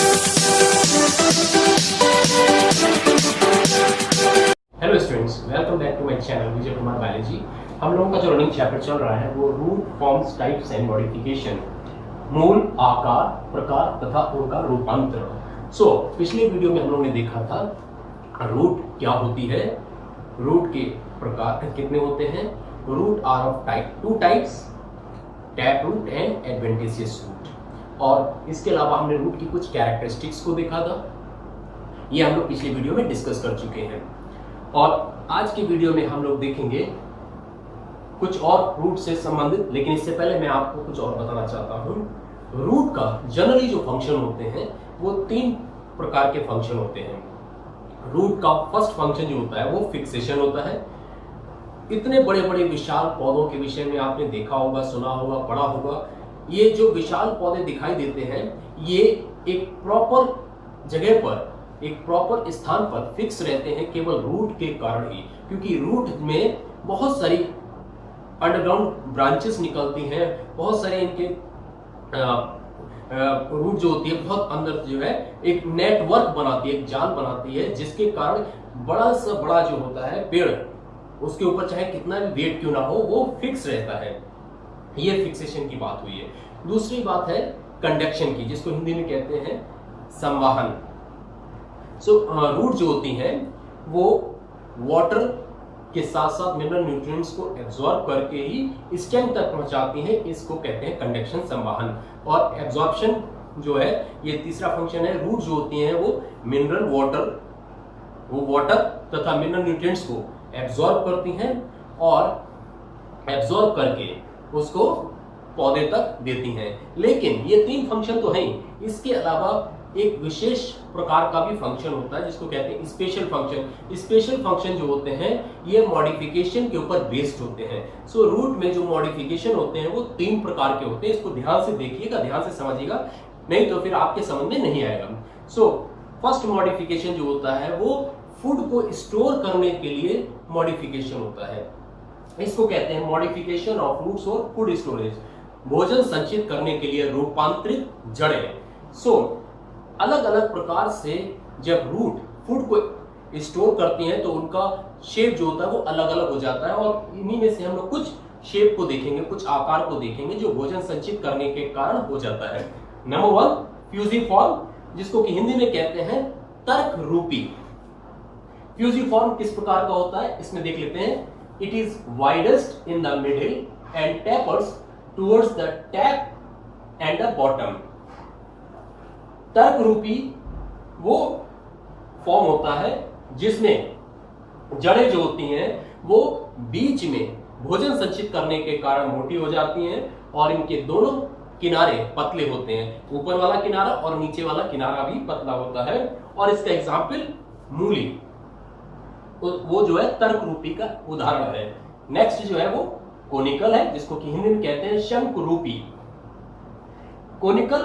Hello students, welcome back to my channel Vijay Kumar biology. हम लोगों का जो रनिंग चैप्टर चल रहा है वो root forms, types and modification, मूल, आकार, प्रकार तथा उनका रूपांतर। पिछले वीडियो में हम लोगों ने देखा था रूट क्या होती है, रूट के प्रकार कितने होते हैं। Root are of two types, tap root and adventitious root. और इसके अलावा हमने रूट की कुछ कैरेक्टरिस्टिक्स को देखा था, ये हम लोग पिछले वीडियो में डिस्कस कर चुके हैं। और आज की वीडियो में हम लोग देखेंगे कुछ और रूट से संबंधित, लेकिन इससे पहले मैं आपको कुछ और बताना चाहता हूं। रूट का जनरली जो फंक्शन होते हैं वो 3 प्रकार के फंक्शन होते हैं। रूट का फर्स्ट फंक्शन जो होता है वो फिक्सेशन होता है। इतने बड़े बड़े विशाल पौधों के विषय में आपने देखा होगा, सुना होगा, पढ़ा होगा। ये जो विशाल पौधे दिखाई देते हैं ये एक प्रॉपर जगह पर, एक प्रॉपर स्थान पर फिक्स रहते हैं केवल रूट के कारण ही, क्योंकि रूट में बहुत सारी अंडरग्राउंड ब्रांचेस निकलती हैं, बहुत सारे इनके रूट जो होती है बहुत अंदर जो है एक नेटवर्क बनाती है, एक जाल बनाती है, जिसके कारण बड़ा से बड़ा जो होता है पेड़, उसके ऊपर चाहे कितना भी वेट क्यों ना हो वो फिक्स रहता है। ये फिक्सेशन की बात हुई है। दूसरी बात है कंडक्शन की, जिसको हिंदी में कहते हैं संवाहन। रूट जो होती हैं वो वाटर के साथ साथ मिनरल न्यूट्रिएंट्स को एब्जॉर्ब करके ही स्टेम तक पहुंचाती हैं, इसको कहते हैं कंडक्शन, संवाहन। और एब्जॉर्प्शन जो है ये तीसरा फंक्शन है। रूट जो होती हैं वो मिनरल वाटर तथा मिनरल न्यूट्रिएंट्स को एब्जॉर्ब करती हैं और एब्जॉर्ब करके उसको पौधे तक देती हैं। लेकिन ये 3 फंक्शन तो हैं, इसके अलावा एक विशेष प्रकार का भी फंक्शन होता है जिसको कहते हैं स्पेशल फंक्शन। स्पेशल फंक्शन जो होते हैं ये मॉडिफिकेशन के ऊपर बेस्ड होते हैं। रूट में जो मॉडिफिकेशन होते हैं वो 3 प्रकार के होते हैं। इसको ध्यान से देखिएगा, ध्यान से समझिएगा, नहीं तो फिर आपके समझ में नहीं आएगा। फर्स्ट मॉडिफिकेशन जो होता है वो फूड को स्टोर करने के लिए मॉडिफिकेशन होता है। इसको कहते हैं मॉडिफिकेशन ऑफ रूट्स और फूड स्टोरेज, भोजन संचित करने के लिए रूपांतरित जड़ें। अलग अलग प्रकार से जब रूट फूड को स्टोर करती हैं तो उनका शेप जो होता है वो अलग अलग हो जाता है, और इन्हीं में से हम लोग कुछ शेप को देखेंगे, कुछ आकार को देखेंगे जो भोजन संचित करने के कारण हो जाता है। नंबर 1 फ्यूजिफॉर्म, जिसको कि हिंदी में कहते हैं तर्क रूपी। फ्यूजिफॉर्म किस प्रकार का होता है इसमें देख लेते हैं। It is widest in the middle and tapers towards the tap and the bottom. तर्क रूपी वो फॉर्म होता है जिसमें जड़ें जो होती हैं वो बीच में भोजन संचित करने के कारण मोटी हो जाती हैं और इनके दोनों किनारे पतले होते हैं। ऊपर वाला किनारा और नीचे वाला किनारा भी पतला होता है। और इसका एग्जाम्पल मूली, वो जो है तर्क रूपी का उदाहरण है। नेक्स्ट जो है वो कोनिकल है, जिसको कि हिंदी में कहते हैं शंकु रूपी। कोनिकल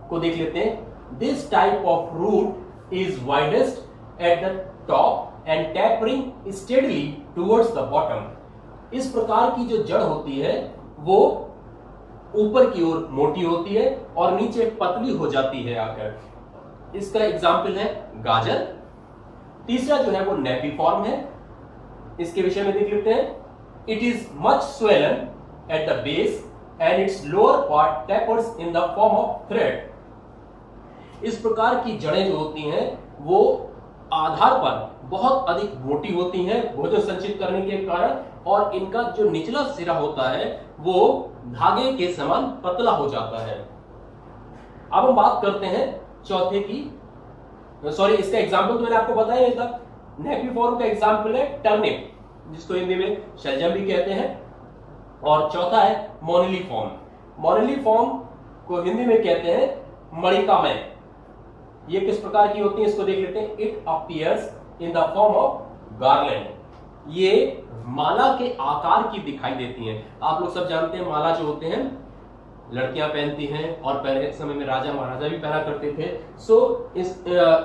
को देख लेते हैं। This type of root is widest at the top and tapering steadily towards the bottom. इस प्रकार की जो जड़ होती है वो ऊपर की ओर मोटी होती है और नीचे पतली हो जाती है आकर। इसका एग्जाम्पल है गाजर। तीसरा जो है वो नेपिफॉर्म है, इसके विषय में देख लेते हैं। It is much swollen at the base and its lower part tapers in the form of thread. इस प्रकार की जड़ें जो होती हैं वो आधार पर बहुत अधिक मोटी होती हैं भोजन संचित करने के कारण, और इनका जो निचला सिरा होता है वो धागे के समान पतला हो जाता है। अब हम बात करते हैं चौथे की। इसका एग्जाम्पल तो मैंने आपको बताया नहीं था। नेपिफॉर्म का एग्जाम्पल है टर्निप, जिसको हिंदी में शलजम भी कहते हैं। और चौथा है मोनिलीफॉर्म। मोनिलीफॉर्म को हिंदी में कहते हैं मणिकामय। ये किस प्रकार की होती है इसको देख लेते हैं। It appears in the form of garland. ये माला के आकार की दिखाई देती हैं। आप लोग सब जानते हैं माला जो होते हैं लड़कियां पहनती हैं, और पहले समय में राजा महाराजा भी पहना करते थे।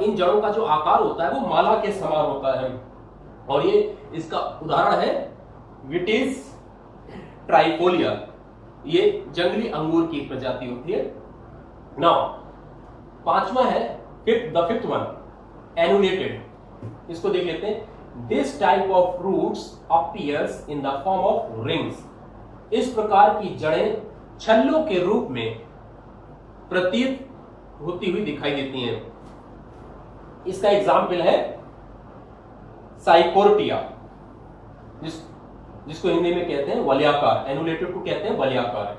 इन जड़ों का जो आकार होता है वो माला के समान होता है। और ये इसका उदाहरण है विटिस ट्राइफोलिया। ये जंगली अंगूर की प्रजाति होती है। नाउ 5वां है द फिफ्थ वन, एनुलेटेड। इसको देख लेते हैं। This type of roots appears in the form of rings. इस प्रकार की जड़ें छल्लों के रूप में प्रतीत होती हुई दिखाई देती हैं। इसका एग्जाम्पल है साइकोर्टिया, जिसको हिंदी में कहते हैं वलयाकार। एनुलेटेड को कहते हैं वलयाकार।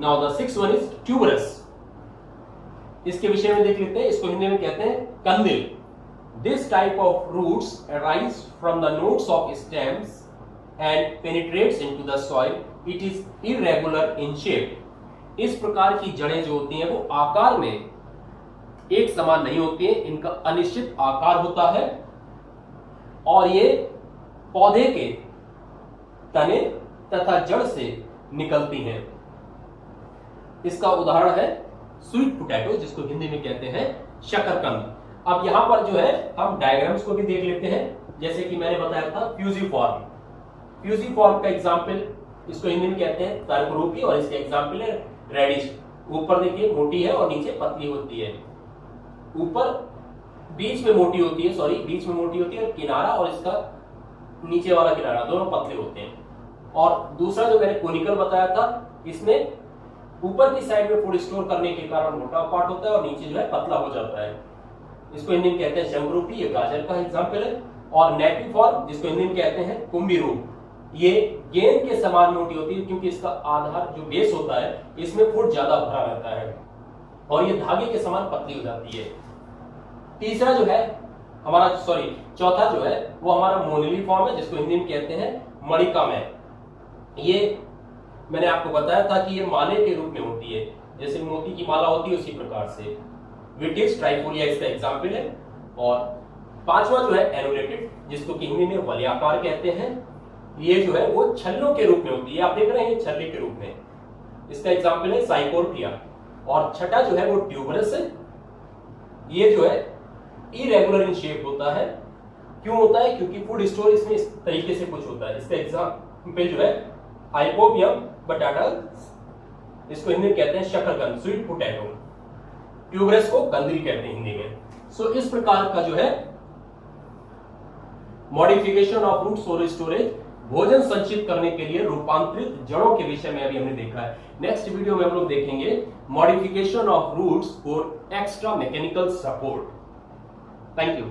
Now the sixth one is tuberous. इसके विषय में देख लेते हैं। इसको हिंदी में कहते हैं कंदिल। This type of roots arise from the nodes of stems and penetrates into the soil. It is irregular in shape. इस प्रकार की जड़ें जो होती हैं वो आकार में एक समान नहीं होती हैं। इनका अनिश्चित आकार होता है और ये पौधे के तने तथा जड़ से निकलती हैं। इसका उदाहरण है स्वीट पोटैटो, जिसको हिंदी में कहते हैं शकरकंद। अब यहां पर जो है हम डायग्राम्स को भी देख लेते हैं। जैसे कि मैंने बताया था फ्यूजिफॉर्म। फ्यूजिफॉर्म का एग्जाम्पल इसको हिंदी में कहते हैं तर्करूपी, और इसके एग्जाम्पल है रेडिश। ऊपर देखिए मोटी है और नीचे पतली होती है। ऊपर बीच में मोटी होती है, बीच में मोटी होती है, और किनारा और इसका नीचे वाला किनारा दोनों पतले होते हैं। और दूसरा जो मैंने कोनिकल बताया था, इसमें ऊपर की साइड में फूड स्टोर करने के कारण मोटा पार्ट होता है और नीचे जो है पतला हो जाता है। इसको हिंदी में कहते हैं शंखरूपी, ये गाजर का एग्जाम्पल है। और नेपिफॉर्म, जिसको हिंदी में कहते हैं कुंभी रूप, ये गेंद के समान मोटी होती है, क्योंकि इसका आधार जो बेस होता है इसमें फूड ज्यादा भरा रहता है और ये धागे के समान पतली हो जाती है। तीसरा जो है हमारा चौथा जो है वो हमारा मोनिली फॉर्म है, जिसको हिंदी में कहते हैं मणिकामय। ये मैंने आपको बताया था कि ये माले के रूप में होती है, जैसे मोती की माला होती है उसी प्रकार से। विटिस ट्राइफोलिया इसका एग्जाम्पल है। और पांचवा जो है एनुलेटेड, जिसको कि हिंदी में वलयाकार कहते हैं। ये जो है वो छल्लों के रूप में होती है, आप देख रहे हैं छल्ले के रूप में। इसका एग्जाम्पल है साइकोर्टिया। और छठा जो है वो ट्यूबरस है। ये जो है इरेगुलर इन शेप होता है। क्यों होता है? क्योंकि फूड स्टोर इसमें इस तरीके से कुछ होता है। इसका एग्जाम्पल जो है हाइपोपियम बटाटा, इसको हिंदी में कहते हैं शकरकंद, स्वीट पोटैटो। ट्यूबरस को कंदिल कहते हैं हिंदी में। सो इस प्रकार का जो है modification of roots for storage, भोजन संचित करने के लिए रूपांतरित जड़ों के विषय में अभी हमने देखा है। नेक्स्ट वीडियो में हम लोग देखेंगे modification of roots for extra mechanical support. Thank you.